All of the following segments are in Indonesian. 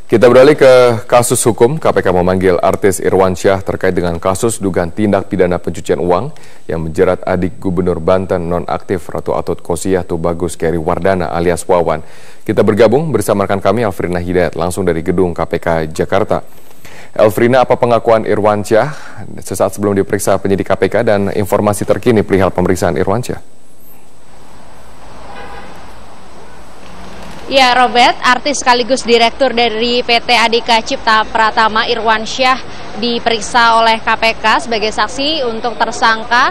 Kita beralih ke kasus hukum. KPK memanggil artis Irwansyah terkait dengan kasus dugaan tindak pidana pencucian uang yang menjerat adik Gubernur Banten nonaktif Ratu Atut Khosyah Tubagus Keri Wardana alias Wawan. Kita bergabung bersama rekan kami Elfrina Hidayat langsung dari gedung KPK Jakarta. Elfrina, apa pengakuan Irwansyah sesaat sebelum diperiksa penyidik KPK dan informasi terkini perihal pemeriksaan Irwansyah? Ya, Robert, artis sekaligus direktur dari PT Adhika Cipta Pratama Irwansyah diperiksa oleh KPK sebagai saksi untuk tersangka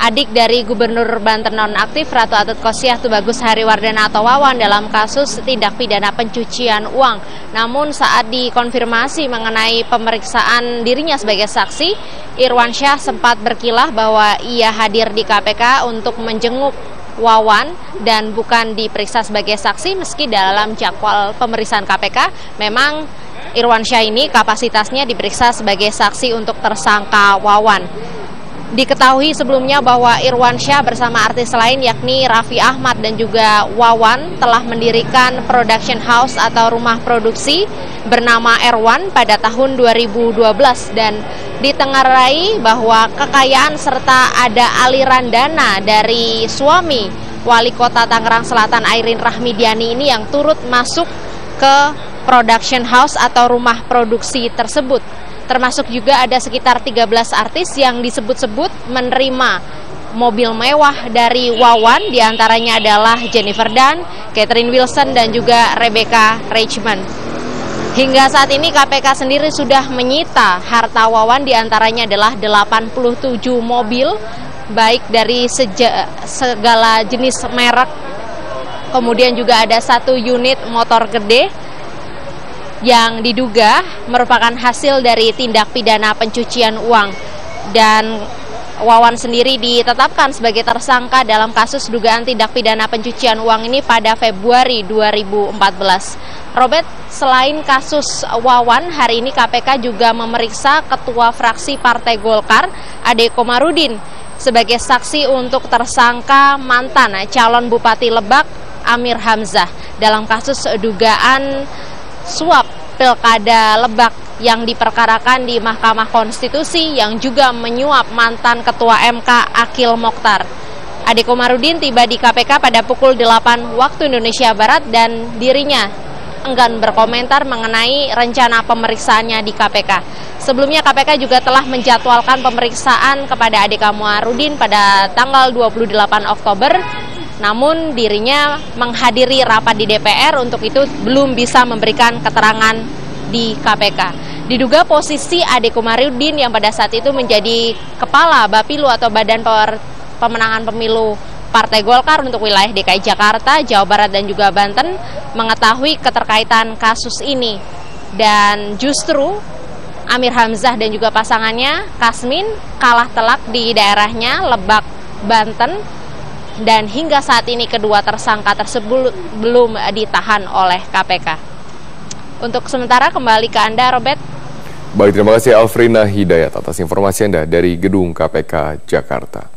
adik dari Gubernur Banten nonaktif Ratu Atut Khosyah Tubagus Keri Wardana atau Wawan dalam kasus tindak pidana pencucian uang. Namun saat dikonfirmasi mengenai pemeriksaan dirinya sebagai saksi, Irwansyah sempat berkilah bahwa ia hadir di KPK untuk menjenguk Wawan dan bukan diperiksa sebagai saksi, meski dalam jadwal pemeriksaan KPK memang Irwansyah ini kapasitasnya diperiksa sebagai saksi untuk tersangka Wawan. Diketahui sebelumnya bahwa Irwansyah bersama artis lain yakni Raffi Ahmad dan juga Wawan telah mendirikan production house atau rumah produksi bernama R1 pada tahun 2012 dan ditengarai bahwa kekayaan serta ada aliran dana dari suami Wali Kota Tangerang Selatan Airin Rahmidiani ini yang turut masuk ke production house atau rumah produksi tersebut. Termasuk juga ada sekitar 13 artis yang disebut-sebut menerima mobil mewah dari Wawan, diantaranya adalah Jennifer Dunn, Catherine Wilson, dan juga Rebecca Reichman. Hingga saat ini KPK sendiri sudah menyita harta Wawan, diantaranya adalah 87 mobil, baik dari segala jenis merek, kemudian juga ada 1 unit motor gede, yang diduga merupakan hasil dari tindak pidana pencucian uang. Dan Wawan sendiri ditetapkan sebagai tersangka dalam kasus dugaan tindak pidana pencucian uang ini pada Februari 2014. Robert, selain kasus Wawan, hari ini KPK juga memeriksa Ketua Fraksi Partai Golkar, Ade Komarudin, sebagai saksi untuk tersangka mantan calon Bupati Lebak, Amir Hamzah, dalam kasus dugaan suap Pilkada Lebak yang diperkarakan di Mahkamah Konstitusi yang juga menyuap mantan Ketua MK Akil Mokhtar. Ade Komarudin tiba di KPK pada pukul 8 waktu Indonesia Barat dan dirinya enggan berkomentar mengenai rencana pemeriksaannya di KPK. Sebelumnya KPK juga telah menjadwalkan pemeriksaan kepada Ade Komarudin pada tanggal 28 Oktober. Namun dirinya menghadiri rapat di DPR, untuk itu belum bisa memberikan keterangan di KPK. Diduga posisi Ade Komarudin yang pada saat itu menjadi Kepala Bapilu atau Badan Pemenangan Pemilu Partai Golkar untuk wilayah DKI Jakarta, Jawa Barat, dan juga Banten mengetahui keterkaitan kasus ini. Dan justru Amir Hamzah dan juga pasangannya Kasmin kalah telak di daerahnya Lebak, Banten. Dan hingga saat ini kedua tersangka tersebut belum ditahan oleh KPK. Untuk sementara kembali ke Anda, Robert. Baik, terima kasih Elfrina Hidayat atas informasi Anda dari gedung KPK Jakarta.